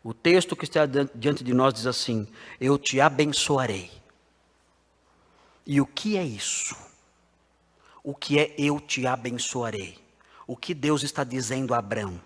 O texto que está diante de nós diz assim: eu te abençoarei. E o que é isso? O que é eu te abençoarei? O que Deus está dizendo a Abrão?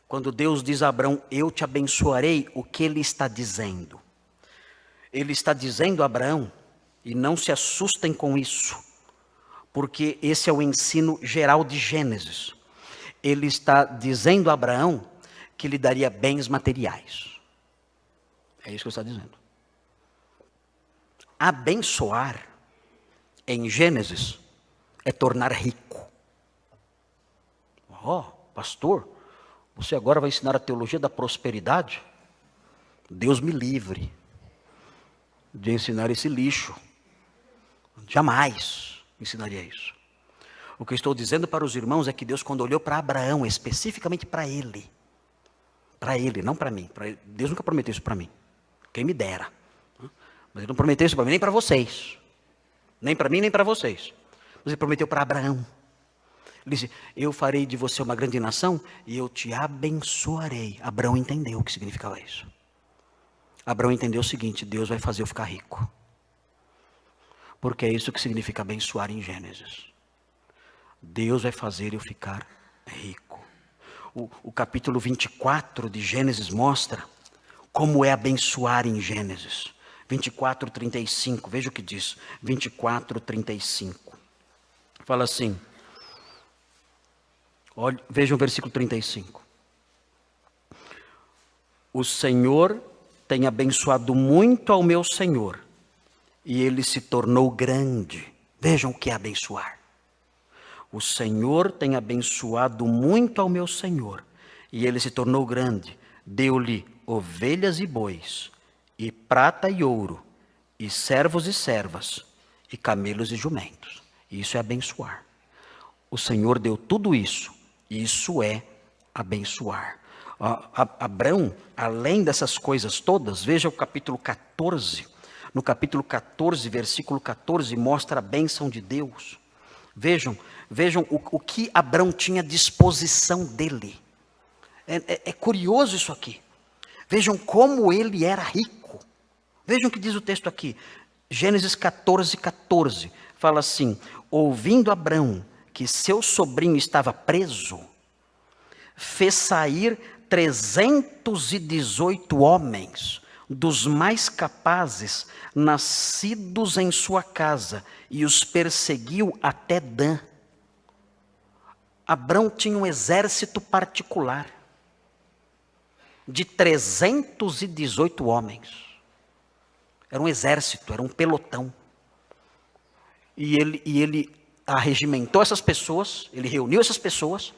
Quando Deus diz a Abrão, eu te abençoarei, o que Ele está dizendo? Ele está dizendo a Abraão, e não se assustem com isso, porque esse é o ensino geral de Gênesis. Ele está dizendo a Abraão que lhe daria bens materiais. É isso que ele está dizendo. Abençoar, em Gênesis, é tornar rico. Pastor, você agora vai ensinar a teologia da prosperidade? Deus me livre de ensinar esse lixo. Jamais ensinaria isso. O que eu estou dizendo para os irmãos é que Deus, quando olhou para Abraão, especificamente para ele, não para mim, Deus nunca prometeu isso para mim, quem me dera, mas Ele não prometeu isso para mim, nem para vocês, nem para mim, nem para vocês, mas Ele prometeu para Abraão. Ele disse, eu farei de você uma grande nação e eu te abençoarei. Abraão entendeu o que significava isso. Abraão entendeu o seguinte: Deus vai fazer eu ficar rico. Porque é isso que significa abençoar em Gênesis. Deus vai fazer eu ficar rico. O capítulo 24 de Gênesis mostra como é abençoar em Gênesis. 24:35, veja o que diz. 24:35. Fala assim. Olha, veja o versículo 35. O Senhor tem abençoado muito ao meu Senhor, e ele se tornou grande. Vejam o que é abençoar. O Senhor tem abençoado muito ao meu Senhor, e ele se tornou grande. Deu-lhe ovelhas e bois, e prata e ouro, e servos e servas, e camelos e jumentos. Isso é abençoar. O Senhor deu tudo isso. Isso é abençoar. Abrão, além dessas coisas todas, veja o capítulo 14. No capítulo 14, versículo 14, mostra a bênção de Deus. Vejam o que Abrão tinha à disposição dele. É curioso isso aqui. Vejam como ele era rico. Vejam o que diz o texto aqui. Gênesis 14:14. Fala assim: ouvindo Abrão que seu sobrinho estava preso, fez sair 318 homens, dos mais capazes, nascidos em sua casa, e os perseguiu até Dan. Abrão tinha um exército particular, de 318 homens. Era um exército, era um pelotão. E ele arregimentou essas pessoas, ele reuniu essas pessoas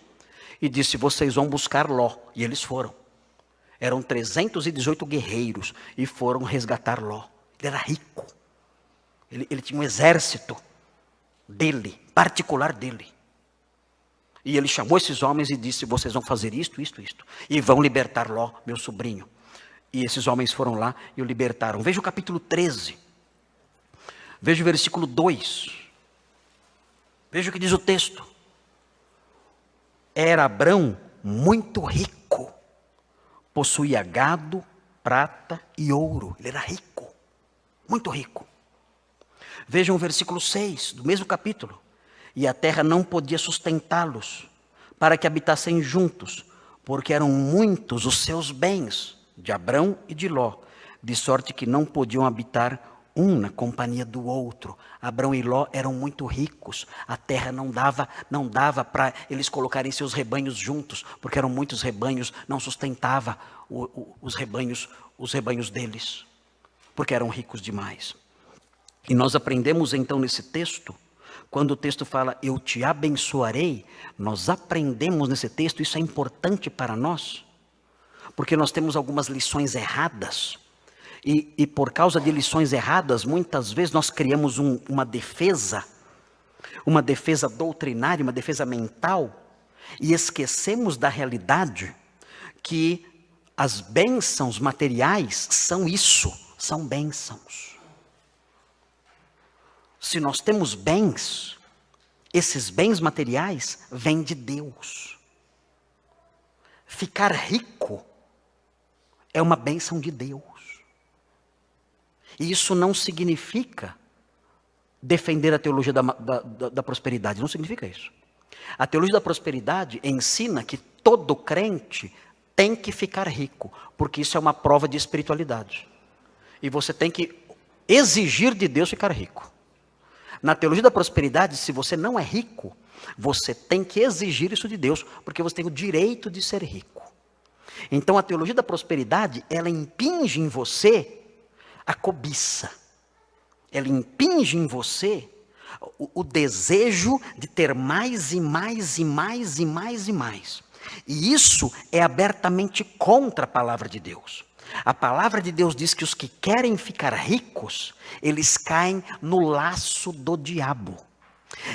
e disse, vocês vão buscar Ló. E eles foram. Eram 318 guerreiros e foram resgatar Ló. Ele era rico. Ele tinha um exército dele, particular dele. E ele chamou esses homens e disse, vocês vão fazer isto. E vão libertar Ló, meu sobrinho. E esses homens foram lá e o libertaram. Veja o capítulo 13. Veja o versículo 2. Veja o que diz o texto. Era Abrão muito rico. Possuía gado, prata e ouro. Ele era rico. Muito rico. Vejam o versículo 6 do mesmo capítulo. E a terra não podia sustentá-los, para que habitassem juntos, porque eram muitos os seus bens, de Abrão e de Ló, de sorte que não podiam habitar um na companhia do outro. Abrão e Ló eram muito ricos, a terra não dava para eles colocarem seus rebanhos juntos, porque eram muitos rebanhos, não sustentava os rebanhos deles, porque eram ricos demais. E nós aprendemos então nesse texto, quando o texto fala, eu te abençoarei, nós aprendemos nesse texto, isso é importante para nós, porque nós temos algumas lições erradas, e por causa de lições erradas, muitas vezes nós criamos uma defesa doutrinária, uma defesa mental, e esquecemos da realidade que as bênçãos materiais são isso, são bênçãos. Se nós temos bens, esses bens materiais vêm de Deus. Ficar rico é uma bênção de Deus. E isso não significa defender a teologia da prosperidade, não significa isso. A teologia da prosperidade ensina que todo crente tem que ficar rico, porque isso é uma prova de espiritualidade. E você tem que exigir de Deus ficar rico. Na teologia da prosperidade, se você não é rico, você tem que exigir isso de Deus, porque você tem o direito de ser rico. Então a teologia da prosperidade, ela impinge em você a cobiça. Ela impinge em você o desejo de ter mais e mais e mais e mais e mais. E isso é abertamente contra a palavra de Deus. A palavra de Deus diz que os que querem ficar ricos, eles caem no laço do diabo.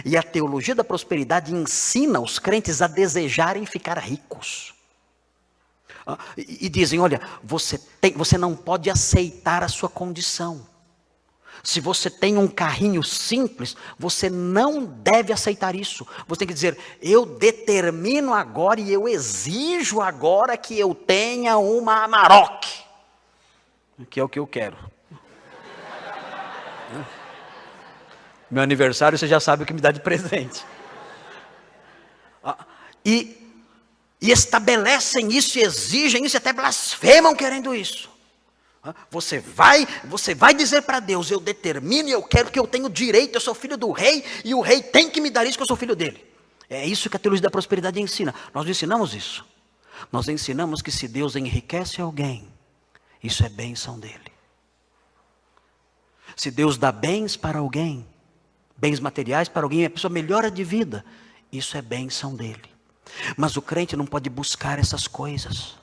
E a teologia da prosperidade ensina os crentes a desejarem ficar ricos. E dizem, olha, você não pode aceitar a sua condição. Se você tem um carrinho simples, você não deve aceitar isso. Você tem que dizer, eu determino agora e eu exijo agora que eu tenha uma Amarok. Que é o que eu quero. Meu aniversário, você já sabe o que me dá de presente. E estabelecem isso, e exigem isso, e até blasfemam querendo isso. Você vai dizer para Deus, eu determino e eu quero que eu tenha o direito, eu sou filho do rei, e o rei tem que me dar isso que eu sou filho dele. É isso que a teologia da prosperidade ensina. Nós não ensinamos isso. Nós ensinamos que se Deus enriquece alguém, isso é bênção dele. Se Deus dá bens para alguém, bens materiais para alguém, a pessoa melhora de vida, isso é bênção dele. Mas o crente não pode buscar essas coisas.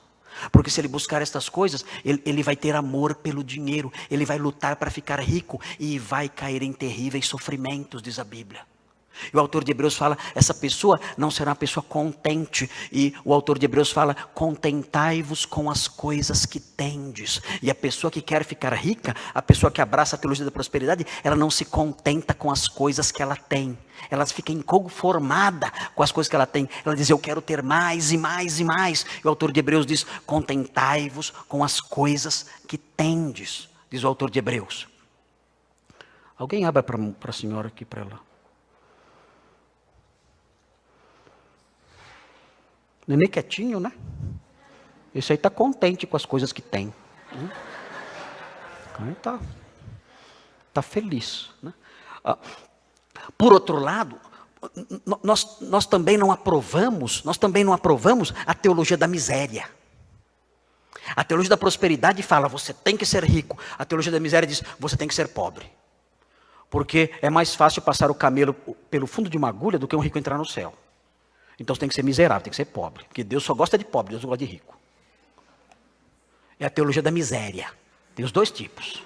Porque se ele buscar estas coisas, ele vai ter amor pelo dinheiro, ele vai lutar para ficar rico e vai cair em terríveis sofrimentos, diz a Bíblia. E o autor de Hebreus fala, essa pessoa não será uma pessoa contente. E o autor de Hebreus fala, contentai-vos com as coisas que tendes. E a pessoa que quer ficar rica, a pessoa que abraça a teologia da prosperidade, ela não se contenta com as coisas que ela tem. Ela fica inconformada com as coisas que ela tem. Ela diz, eu quero ter mais e mais e mais. E o autor de Hebreus diz, contentai-vos com as coisas que tendes. Diz o autor de Hebreus. Alguém abra para a senhora aqui, para ela. Nenê quietinho, né? Esse aí está contente com as coisas que tem. Aí tá feliz. Né? Por outro lado, nós também não aprovamos a teologia da miséria. A teologia da prosperidade fala, você tem que ser rico. A teologia da miséria diz, você tem que ser pobre. Porque é mais fácil passar o camelo pelo fundo de uma agulha do que um rico entrar no céu. Então você tem que ser miserável, tem que ser pobre. Porque Deus só gosta de pobre, Deus não gosta de rico. É a teologia da miséria. Tem os dois tipos.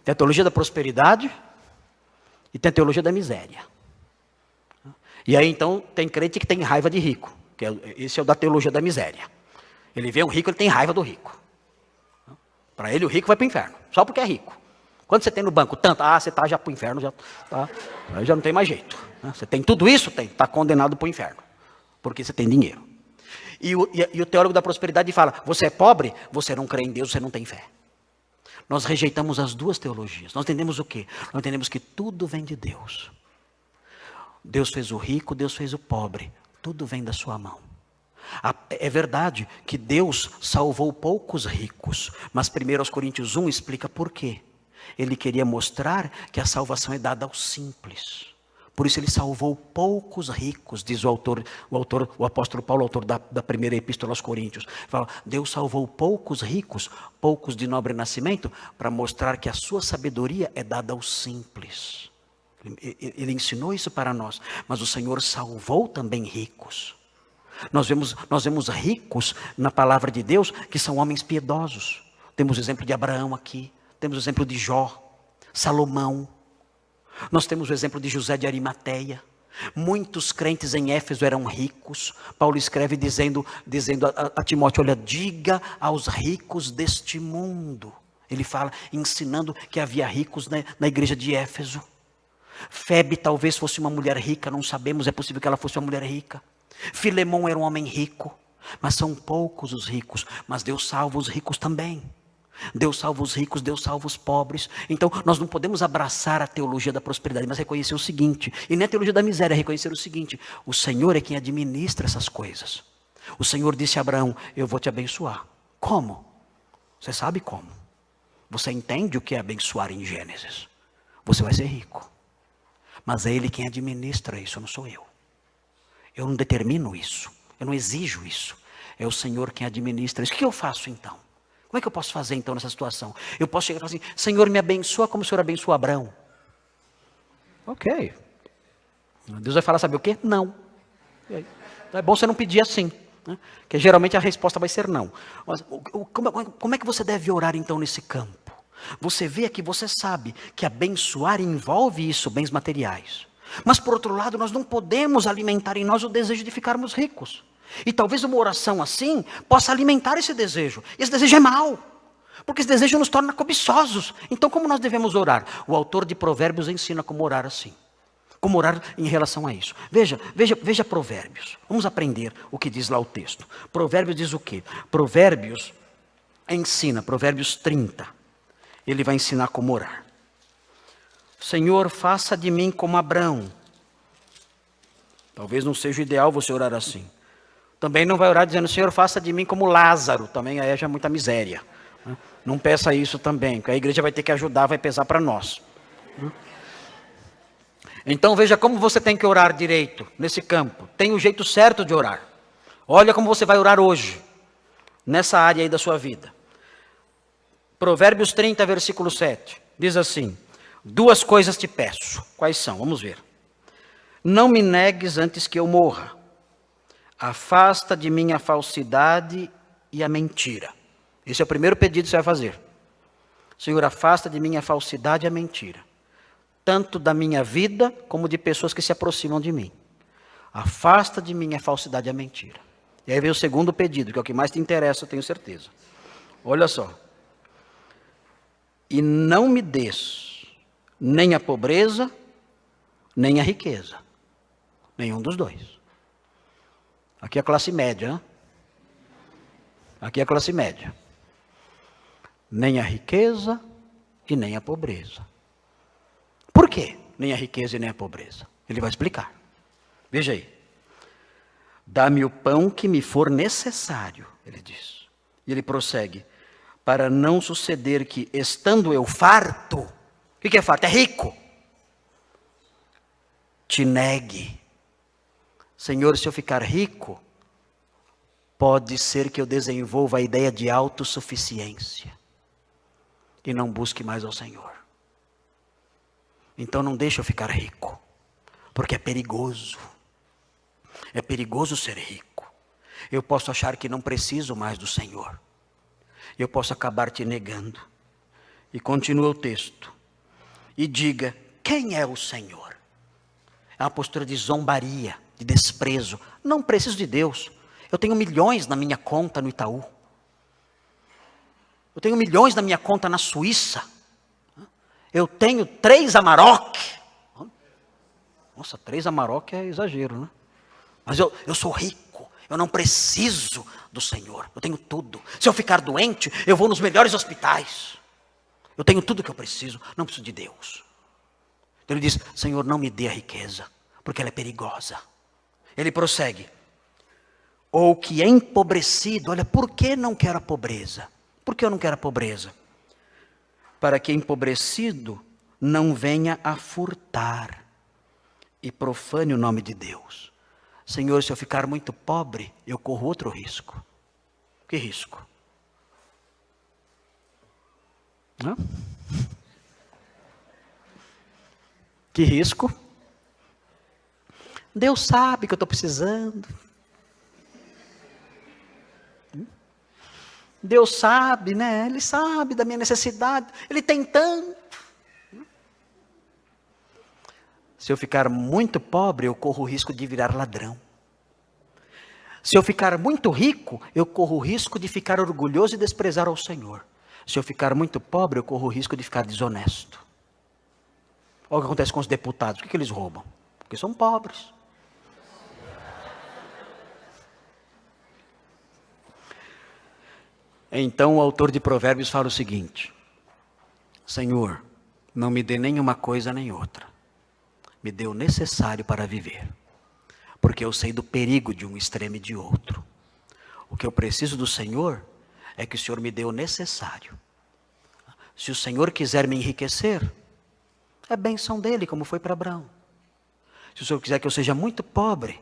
Tem a teologia da prosperidade e tem a teologia da miséria. E aí então tem crente que tem raiva de rico. Esse é o da teologia da miséria. Ele vê um rico, ele tem raiva do rico. Para ele o rico vai para o inferno, só porque é rico. Quando você tem no banco tanto, você está já para o inferno, aí já não tem mais jeito. Você tem tudo isso? Tem, está condenado para o inferno, porque você tem dinheiro. E o teólogo da prosperidade fala, você é pobre, você não crê em Deus, você não tem fé. Nós rejeitamos as duas teologias. Nós entendemos o quê? Nós entendemos que tudo vem de Deus. Deus fez o rico, Deus fez o pobre, tudo vem da sua mão. É verdade que Deus salvou poucos ricos, mas 1 Coríntios 1 explica por quê. Ele queria mostrar que a salvação é dada aos simples. Por isso ele salvou poucos ricos, diz o apóstolo Paulo, autor da primeira epístola aos Coríntios. Fala, Deus salvou poucos ricos, poucos de nobre nascimento, para mostrar que a sua sabedoria é dada aos simples. Ele ensinou isso para nós, mas o Senhor salvou também ricos. Nós vemos ricos na palavra de Deus, que são homens piedosos. Temos o exemplo de Abraão aqui, temos o exemplo de Jó, Salomão. Nós temos o exemplo de José de Arimateia. Muitos crentes em Éfeso eram ricos. Paulo escreve dizendo a Timóteo, olha, diga aos ricos deste mundo. Ele fala, ensinando que havia ricos na igreja de Éfeso. Febe talvez fosse uma mulher rica, não sabemos, é possível que ela fosse uma mulher rica. Filemão era um homem rico. Mas são poucos os ricos, mas Deus salva os ricos também. Deus salva os ricos, Deus salva os pobres. Então nós não podemos abraçar a teologia da prosperidade, mas reconhecer o seguinte, e nem a teologia da miséria, reconhecer o seguinte: o Senhor é quem administra essas coisas. O Senhor disse a Abraão: eu vou te abençoar. Como? Você sabe como? Você entende o que é abençoar em Gênesis? Você vai ser rico. Mas é Ele quem administra isso, não sou eu. Eu não determino isso, eu não exijo isso. É o Senhor quem administra isso. O que eu faço então? Como é que eu posso fazer então nessa situação? Eu posso chegar e falar assim: Senhor, me abençoa como o Senhor abençoou Abraão. Ok. Deus vai falar, sabe o quê? Não. É bom você não pedir assim, né? Porque geralmente a resposta vai ser não. Mas como é que você deve orar então nesse campo? Você vê aqui, você sabe que abençoar envolve isso, bens materiais. Mas por outro lado, nós não podemos alimentar em nós o desejo de ficarmos ricos. E talvez uma oração assim possa alimentar esse desejo. Esse desejo é mau, porque esse desejo nos torna cobiçosos. Então como nós devemos orar? O autor de Provérbios ensina como orar assim. Como orar em relação a isso. Veja Provérbios. Vamos aprender o que diz lá o texto. Provérbios diz o quê? Provérbios ensina, Provérbios 30. Ele vai ensinar como orar. Senhor, faça de mim como Abrão. Talvez não seja o ideal você orar assim. Também não vai orar dizendo: Senhor, faça de mim como Lázaro. Também aí já é muita miséria. Não peça isso também, porque a igreja vai ter que ajudar, vai pesar para nós. Então veja como você tem que orar direito nesse campo. Tem o jeito certo de orar. Olha como você vai orar hoje, nessa área aí da sua vida. Provérbios 30, versículo 7. Diz assim: duas coisas te peço. Quais são? Vamos ver. Não me negues antes que eu morra. Afasta de mim a falsidade e a mentira. Esse é o primeiro pedido que você vai fazer. Senhor, afasta de mim a falsidade e a mentira. Tanto da minha vida, como de pessoas que se aproximam de mim. Afasta de mim a falsidade e a mentira. E aí vem o segundo pedido, que é o que mais te interessa, eu tenho certeza. Olha só. E não me des nem a pobreza, nem a riqueza. Nenhum dos dois. Aqui é a classe média, né? Aqui é a classe média. Nem a riqueza e nem a pobreza. Por quê? Nem a riqueza e nem a pobreza. Ele vai explicar. Veja aí. Dá-me o pão que me for necessário, ele diz. E ele prossegue. Para não suceder que, estando eu farto, o que é farto? É rico. Te negue. Senhor, se eu ficar rico, pode ser que eu desenvolva a ideia de autossuficiência e não busque mais ao Senhor. Então não deixe eu ficar rico, porque é perigoso. É perigoso ser rico. Eu posso achar que não preciso mais do Senhor. Eu posso acabar te negando. E continua o texto. E diga: quem é o Senhor? É uma postura de zombaria, de desprezo. Não preciso de Deus. Eu tenho milhões na minha conta no Itaú. Eu tenho milhões na minha conta na Suíça. Eu tenho 3 Amarok. Nossa, 3 Amarok é exagero, né? Mas eu sou rico. Eu não preciso do Senhor. Eu tenho tudo. Se eu ficar doente, eu vou nos melhores hospitais. Eu tenho tudo que eu preciso. Não preciso de Deus. Ele diz: Senhor, não me dê a riqueza, porque ela é perigosa. Ele prossegue. Ou que é empobrecido. Olha, por que não quero a pobreza? Por que eu não quero a pobreza? Para que empobrecido não venha a furtar e profane o nome de Deus. Senhor, se eu ficar muito pobre, eu corro outro risco. Que risco? Hã? Que risco? Deus sabe que eu estou precisando. Deus sabe, né? Ele sabe da minha necessidade. Ele tem tanto. Se eu ficar muito pobre, eu corro o risco de virar ladrão. Se eu ficar muito rico, eu corro o risco de ficar orgulhoso e desprezar ao Senhor. Se eu ficar muito pobre, eu corro o risco de ficar desonesto. Olha o que acontece com os deputados. Por que eles roubam? Porque são pobres. Então o autor de Provérbios fala o seguinte: Senhor, não me dê nenhuma coisa nem outra. Me dê o necessário para viver. Porque eu sei do perigo de um extremo e de outro. O que eu preciso do Senhor é que o Senhor me dê o necessário. Se o Senhor quiser me enriquecer, é bênção dele, como foi para Abraão. Se o Senhor quiser que eu seja muito pobre,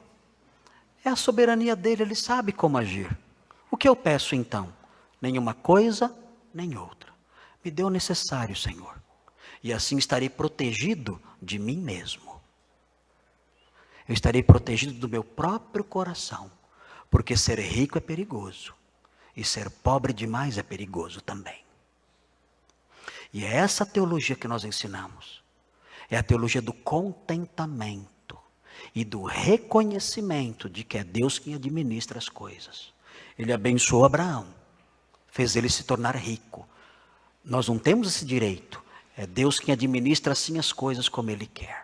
é a soberania dele, ele sabe como agir. O que eu peço então? Nenhuma coisa, nem outra. Me dê o necessário, Senhor. E assim estarei protegido de mim mesmo. Eu estarei protegido do meu próprio coração. Porque ser rico é perigoso. E ser pobre demais é perigoso também. E é essa teologia que nós ensinamos. É a teologia do contentamento. E do reconhecimento de que é Deus quem administra as coisas. Ele abençoou Abraão. Fez ele se tornar rico. Nós não temos esse direito. É Deus quem administra assim as coisas como Ele quer.